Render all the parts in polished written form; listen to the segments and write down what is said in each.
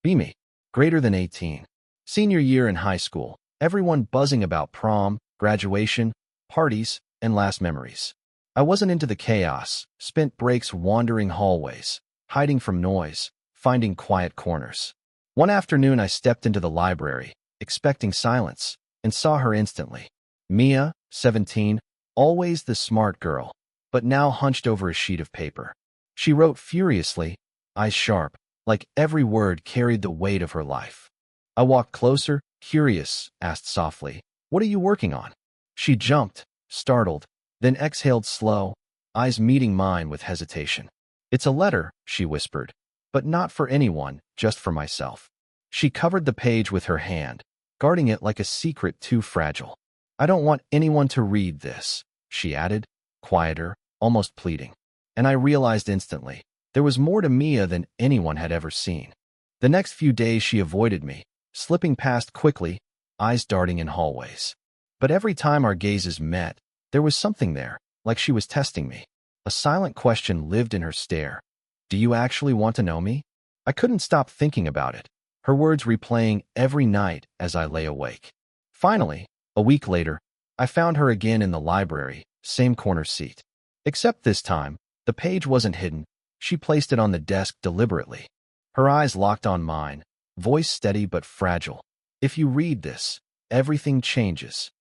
Be me. Greater than 18. Senior year in high school. Everyone buzzing about prom, graduation, parties, and last memories. I wasn't into the chaos, spent breaks wandering hallways, hiding from noise, finding quiet corners. One afternoon I stepped into the library, expecting silence, and saw her instantly. Mia, 17, always the smart girl, but now hunched over a sheet of paper. She wrote furiously, eyes sharp, like every word carried the weight of her life. I walked closer, curious, asked softly, "What are you working on?" She jumped, startled, then exhaled slow, eyes meeting mine with hesitation. "It's a letter," she whispered, "but not for anyone, just for myself." She covered the page with her hand, guarding it like a secret too fragile. "I don't want anyone to read this," she added, quieter, almost pleading. And I realized instantly, there was more to Mia than anyone had ever seen. The next few days she avoided me, slipping past quickly, eyes darting in hallways. But every time our gazes met, there was something there, like she was testing me. A silent question lived in her stare. "Do you actually want to know me?" I couldn't stop thinking about it, her words replaying every night as I lay awake. Finally, a week later, I found her again in the library, same corner seat. Except this time, the page wasn't hidden. She placed it on the desk deliberately. Her eyes locked on mine, voice steady but fragile. "If you read this, everything changes."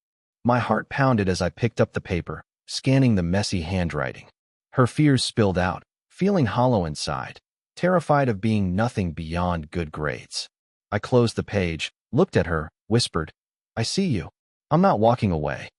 My heart pounded as I picked up the paper, scanning the messy handwriting. Her fears spilled out, feeling hollow inside, terrified of being nothing beyond good grades. I closed the page, looked at her, whispered, "I see you. I'm not walking away."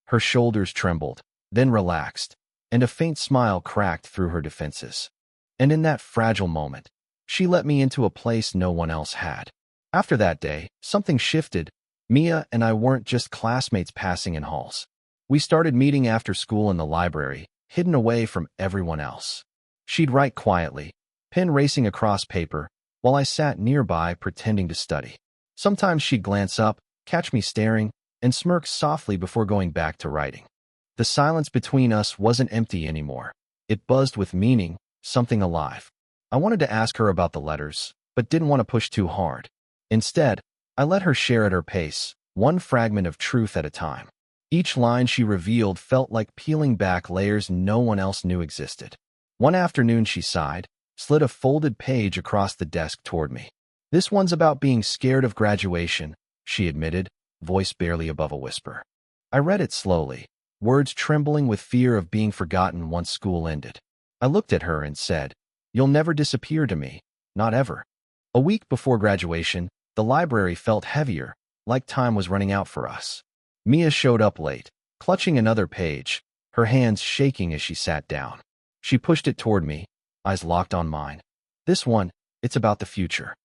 Her shoulders trembled, then relaxed, and a faint smile cracked through her defenses. And in that fragile moment, she let me into a place no one else had. After that day, something shifted. Mia and I weren't just classmates passing in halls. We started meeting after school in the library, hidden away from everyone else. She'd write quietly, pen racing across paper, while I sat nearby pretending to study. Sometimes she'd glance up, catch me staring, and smirk softly before going back to writing. The silence between us wasn't empty anymore. It buzzed with meaning, something alive. I wanted to ask her about the letters, but didn't want to push too hard. Instead, I let her share at her pace, one fragment of truth at a time. Each line she revealed felt like peeling back layers no one else knew existed. One afternoon she sighed, slid a folded page across the desk toward me. "This one's about being scared of graduation," she admitted, voice barely above a whisper. I read it slowly, words trembling with fear of being forgotten once school ended. I looked at her and said, "You'll never disappear to me, not ever." A week before graduation, the library felt heavier, like time was running out for us. Mia showed up late, clutching another page, her hands shaking as she sat down. She pushed it toward me, eyes locked on mine. "This one, it's about the future."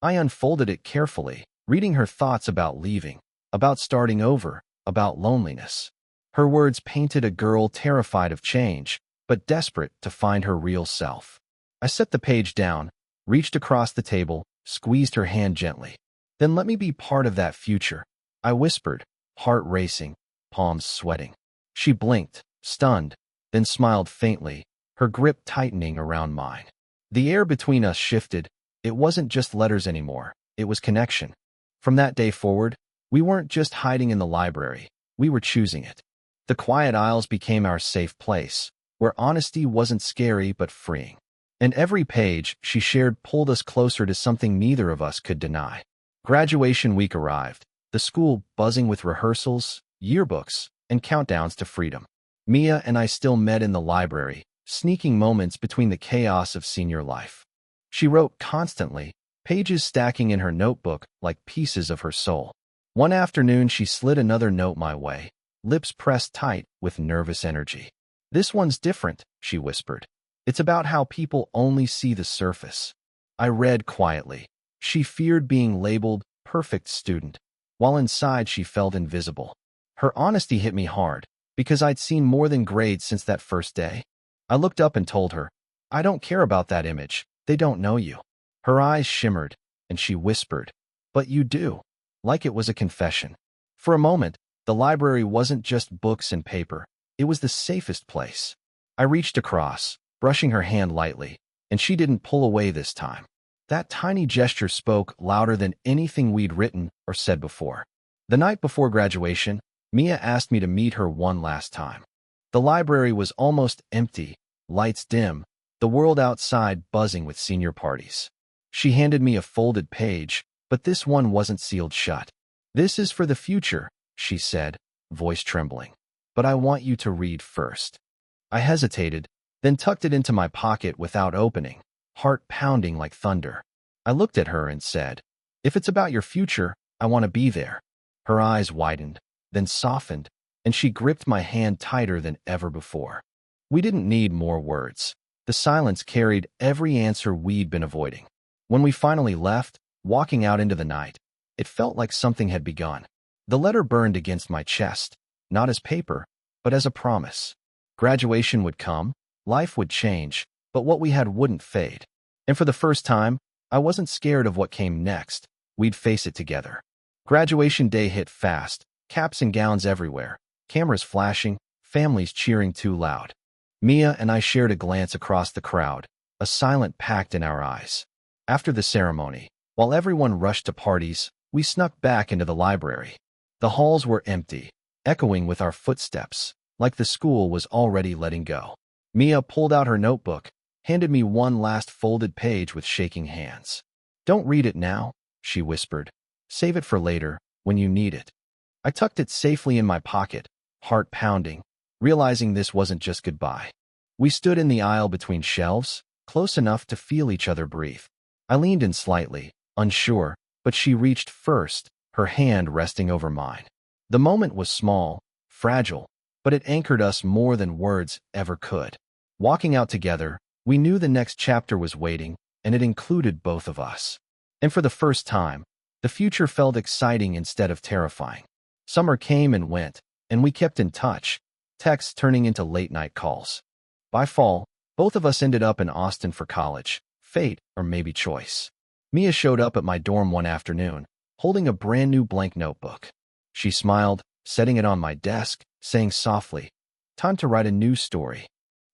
I unfolded it carefully, reading her thoughts about leaving, about starting over, about loneliness. Her words painted a girl terrified of change, but desperate to find her real self. I set the page down, reached across the table, squeezed her hand gently. "Then let me be part of that future," I whispered, heart racing, palms sweating. She blinked, stunned, then smiled faintly, her grip tightening around mine. The air between us shifted. It wasn't just letters anymore, it was connection. From that day forward, we weren't just hiding in the library, we were choosing it. The quiet aisles became our safe place, where honesty wasn't scary but freeing. And every page she shared pulled us closer to something neither of us could deny. Graduation week arrived, the school buzzing with rehearsals, yearbooks, and countdowns to freedom. Mia and I still met in the library, sneaking moments between the chaos of senior life. She wrote constantly, pages stacking in her notebook like pieces of her soul. One afternoon she slid another note my way, lips pressed tight with nervous energy. "This one's different," she whispered. "It's about how people only see the surface." I read quietly. She feared being labeled perfect student, while inside she felt invisible. Her honesty hit me hard, because I'd seen more than grades since that first day. I looked up and told her, "I don't care about that image. They don't know you." Her eyes shimmered, and she whispered, "But you do," like it was a confession. For a moment, the library wasn't just books and paper. It was the safest place. I reached across, brushing her hand lightly, and she didn't pull away this time. That tiny gesture spoke louder than anything we'd written or said before. The night before graduation, Mia asked me to meet her one last time. The library was almost empty, lights dim, the world outside buzzing with senior parties. She handed me a folded page, but this one wasn't sealed shut. "This is for the future," she said, voice trembling. "But I want you to read first." I hesitated, then tucked it into my pocket without opening, heart pounding like thunder. I looked at her and said, "If it's about your future, I want to be there." Her eyes widened, then softened, and she gripped my hand tighter than ever before. We didn't need more words. The silence carried every answer we'd been avoiding. When we finally left, walking out into the night, it felt like something had begun. The letter burned against my chest, not as paper, but as a promise. Graduation would come, life would change, but what we had wouldn't fade. And for the first time, I wasn't scared of what came next. We'd face it together. Graduation day hit fast, caps and gowns everywhere, cameras flashing, families cheering too loud. Mia and I shared a glance across the crowd, a silent pact in our eyes. After the ceremony, while everyone rushed to parties, we snuck back into the library. The halls were empty, echoing with our footsteps, like the school was already letting go. Mia pulled out her notebook, handed me one last folded page with shaking hands. "Don't read it now," she whispered. "Save it for later, when you need it." I tucked it safely in my pocket, heart pounding, realizing this wasn't just goodbye. We stood in the aisle between shelves, close enough to feel each other breathe. I leaned in slightly, unsure, but she reached first, her hand resting over mine. The moment was small, fragile, but it anchored us more than words ever could. Walking out together, we knew the next chapter was waiting, and it included both of us. And for the first time, the future felt exciting instead of terrifying. Summer came and went, and we kept in touch, texts turning into late-night calls. By fall, both of us ended up in Austin for college, fate or maybe choice. Mia showed up at my dorm one afternoon, holding a brand new blank notebook. She smiled, setting it on my desk, saying softly, "Time to write a new story."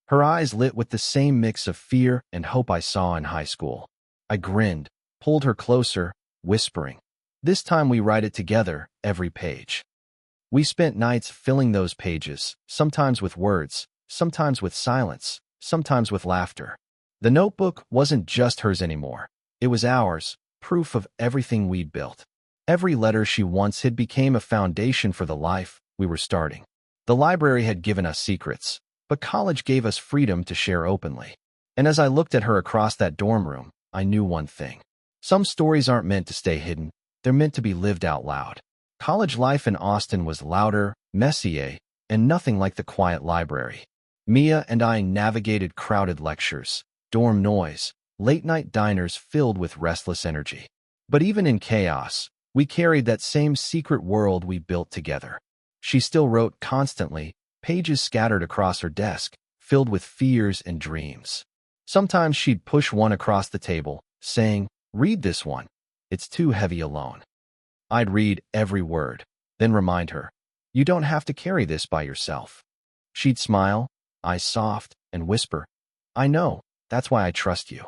Her eyes lit with the same mix of fear and hope I saw in high school. I grinned, pulled her closer, whispering, "This time we write it together, every page." We spent nights filling those pages, sometimes with words, sometimes with silence, sometimes with laughter. The notebook wasn't just hers anymore. It was ours, proof of everything we'd built. Every letter she once hid became a foundation for the life we were starting. The library had given us secrets, but college gave us freedom to share openly. And as I looked at her across that dorm room, I knew one thing. Some stories aren't meant to stay hidden, they're meant to be lived out loud. College life in Austin was louder, messier, and nothing like the quiet library. Mia and I navigated crowded lectures, dorm noise, late-night diners filled with restless energy. But even in chaos, we carried that same secret world we built together. She still wrote constantly, pages scattered across her desk, filled with fears and dreams. Sometimes she'd push one across the table, saying, "Read this one. It's too heavy alone." I'd read every word, then remind her, "You don't have to carry this by yourself." She'd smile, eyes soft, and whisper, "I know, that's why I trust you."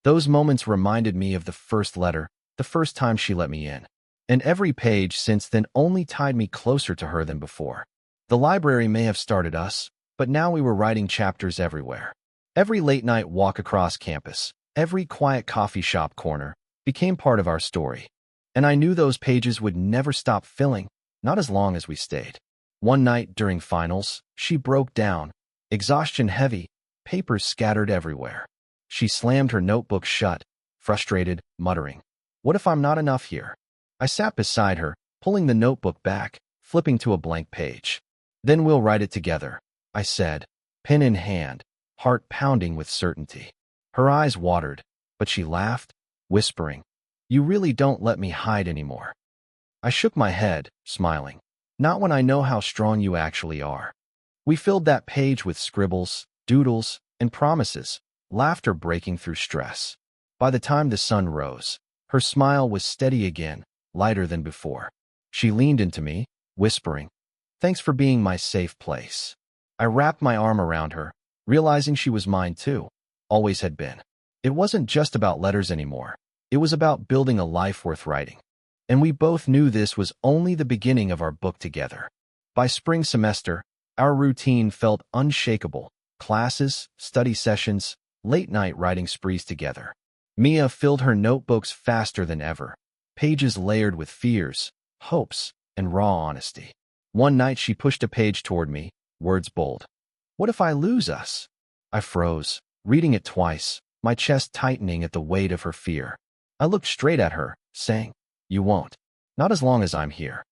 Those moments reminded me of the first letter, the first time she let me in. And every page since then only tied me closer to her than before. The library may have started us, but now we were writing chapters everywhere. Every late-night walk across campus, every quiet coffee shop corner, became part of our story. And I knew those pages would never stop filling, not as long as we stayed. One night during finals, she broke down, exhaustion heavy, papers scattered everywhere. She slammed her notebook shut, frustrated, muttering, "What if I'm not enough here?" I sat beside her, pulling the notebook back, flipping to a blank page. "Then we'll write it together," I said, pen in hand, heart pounding with certainty. Her eyes watered, but she laughed, whispering, "You really don't let me hide anymore." I shook my head, smiling. "Not when I know how strong you actually are." We filled that page with scribbles, doodles, and promises, laughter breaking through stress. By the time the sun rose, her smile was steady again, lighter than before. She leaned into me, whispering, "Thanks for being my safe place." I wrapped my arm around her, realizing she was mine too, always had been. It wasn't just about letters anymore. It was about building a life worth writing. And we both knew this was only the beginning of our book together. By spring semester, our routine felt unshakable. Classes, study sessions, late-night writing sprees together. Mia filled her notebooks faster than ever, pages layered with fears, hopes, and raw honesty. One night she pushed a page toward me, words bold. "What if I lose us?" I froze, reading it twice, my chest tightening at the weight of her fear. I looked straight at her, saying, "You won't. Not as long as I'm here."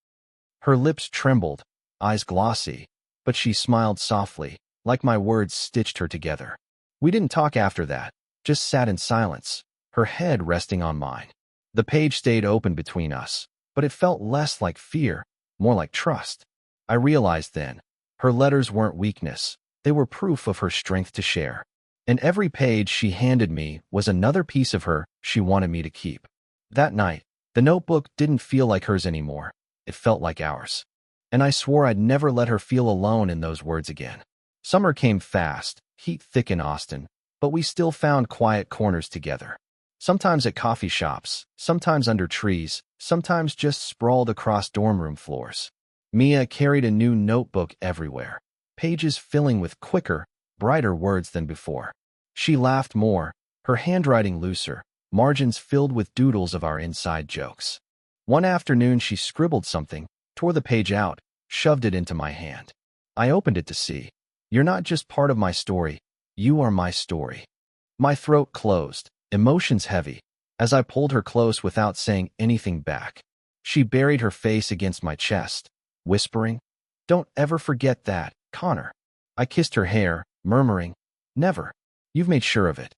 Her lips trembled, eyes glossy, but she smiled softly, like my words stitched her together. We didn't talk after that, just sat in silence, her head resting on mine. The page stayed open between us, but it felt less like fear, more like trust. I realized then, her letters weren't weakness, they were proof of her strength to share. And every page she handed me was another piece of her she wanted me to keep. That night, the notebook didn't feel like hers anymore, it felt like ours. And I swore I'd never let her feel alone in those words again. Summer came fast, heat thick in Austin, but we still found quiet corners together. Sometimes at coffee shops, sometimes under trees, sometimes just sprawled across dorm room floors. Mia carried a new notebook everywhere, pages filling with quicker, brighter words than before. She laughed more, her handwriting looser, margins filled with doodles of our inside jokes. One afternoon she scribbled something, tore the page out, shoved it into my hand. I opened it to see. "You're not just part of my story, you are my story." My throat closed, emotions heavy, as I pulled her close without saying anything back. She buried her face against my chest, whispering, "Don't ever forget that, Connor." I kissed her hair, murmuring, "Never. You've made sure of it."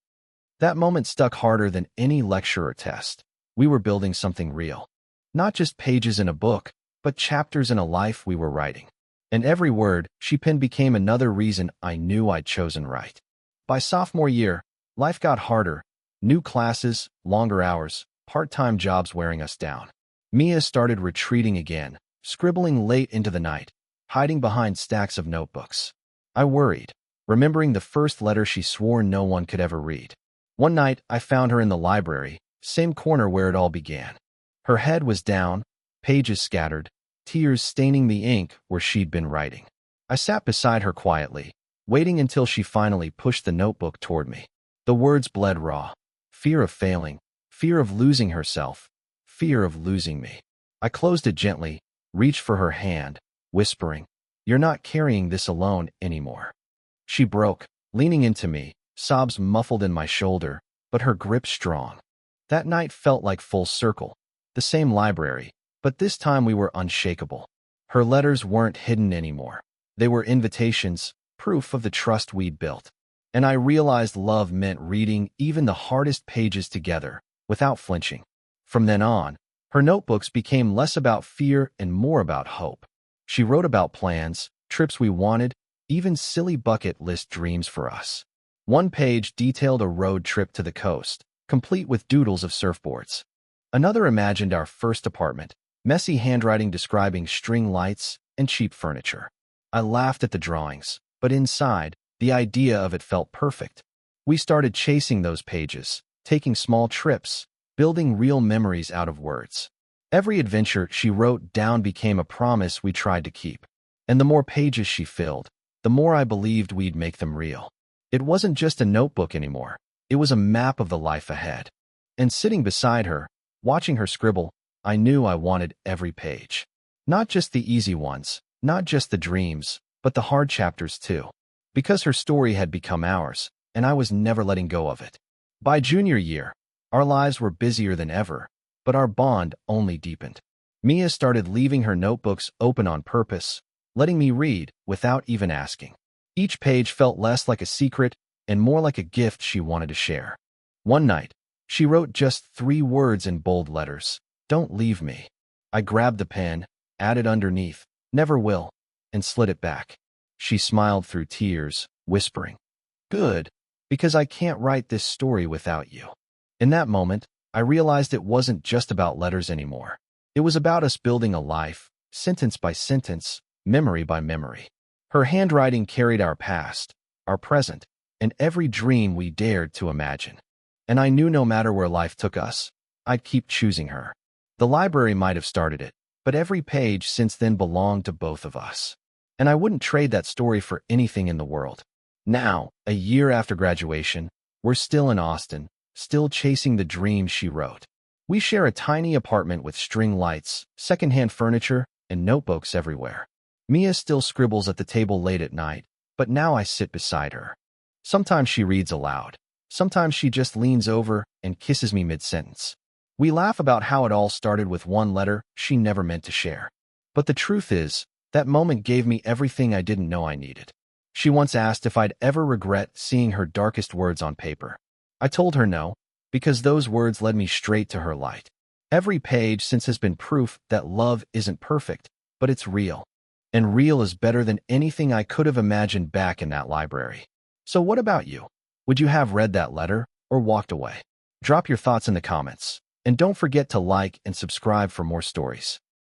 That moment stuck harder than any lecture or test. We were building something real. Not just pages in a book, but chapters in a life we were writing. And every word she penned became another reason I knew I'd chosen right. By sophomore year, life got harder. New classes, longer hours, part-time jobs wearing us down. Mia started retreating again, scribbling late into the night, hiding behind stacks of notebooks. I worried, remembering the first letter she swore no one could ever read. One night, I found her in the library, same corner where it all began. Her head was down, pages scattered, tears staining the ink where she'd been writing. I sat beside her quietly, waiting until she finally pushed the notebook toward me. The words bled raw. Fear of failing, fear of losing herself, fear of losing me. I closed it gently, reached for her hand, whispering, "You're not carrying this alone anymore." She broke, leaning into me, sobs muffled in my shoulder, but her grip strong. That night felt like full circle. The same library, but this time we were unshakable. Her letters weren't hidden anymore. They were invitations, proof of the trust we'd built. And I realized love meant reading even the hardest pages together, without flinching. From then on, her notebooks became less about fear and more about hope. She wrote about plans, trips we wanted, even silly bucket list dreams for us. One page detailed a road trip to the coast, complete with doodles of surfboards. Another imagined our first apartment, messy handwriting describing string lights and cheap furniture. I laughed at the drawings, but inside, the idea of it felt perfect. We started chasing those pages, taking small trips, building real memories out of words. Every adventure she wrote down became a promise we tried to keep. And the more pages she filled, the more I believed we'd make them real. It wasn't just a notebook anymore. It was a map of the life ahead. And sitting beside her, watching her scribble, I knew I wanted every page. Not just the easy ones, not just the dreams, but the hard chapters too. Because her story had become ours, and I was never letting go of it. By junior year, our lives were busier than ever, but our bond only deepened. Mia started leaving her notebooks open on purpose, letting me read without even asking. Each page felt less like a secret and more like a gift she wanted to share. One night, she wrote just 3 words in bold letters, "Don't leave me." I grabbed the pen, added underneath, "Never will," and slid it back. She smiled through tears, whispering, "Good, because I can't write this story without you." In that moment, I realized it wasn't just about letters anymore. It was about us building a life, sentence by sentence, memory by memory. Her handwriting carried our past, our present, and every dream we dared to imagine. And I knew no matter where life took us, I'd keep choosing her. The library might have started it, but every page since then belonged to both of us. And I wouldn't trade that story for anything in the world. Now, a year after graduation, we're still in Austin, still chasing the dreams she wrote. We share a tiny apartment with string lights, secondhand furniture, and notebooks everywhere. Mia still scribbles at the table late at night, but now I sit beside her. Sometimes she reads aloud. Sometimes she just leans over and kisses me mid-sentence. We laugh about how it all started with one letter she never meant to share. But the truth is, that moment gave me everything I didn't know I needed. She once asked if I'd ever regret seeing her darkest words on paper. I told her no, because those words led me straight to her light. Every page since has been proof that love isn't perfect, but it's real. And real is better than anything I could have imagined back in that library. So what about you? Would you have read that letter or walked away? Drop your thoughts in the comments. And don't forget to like and subscribe for more stories.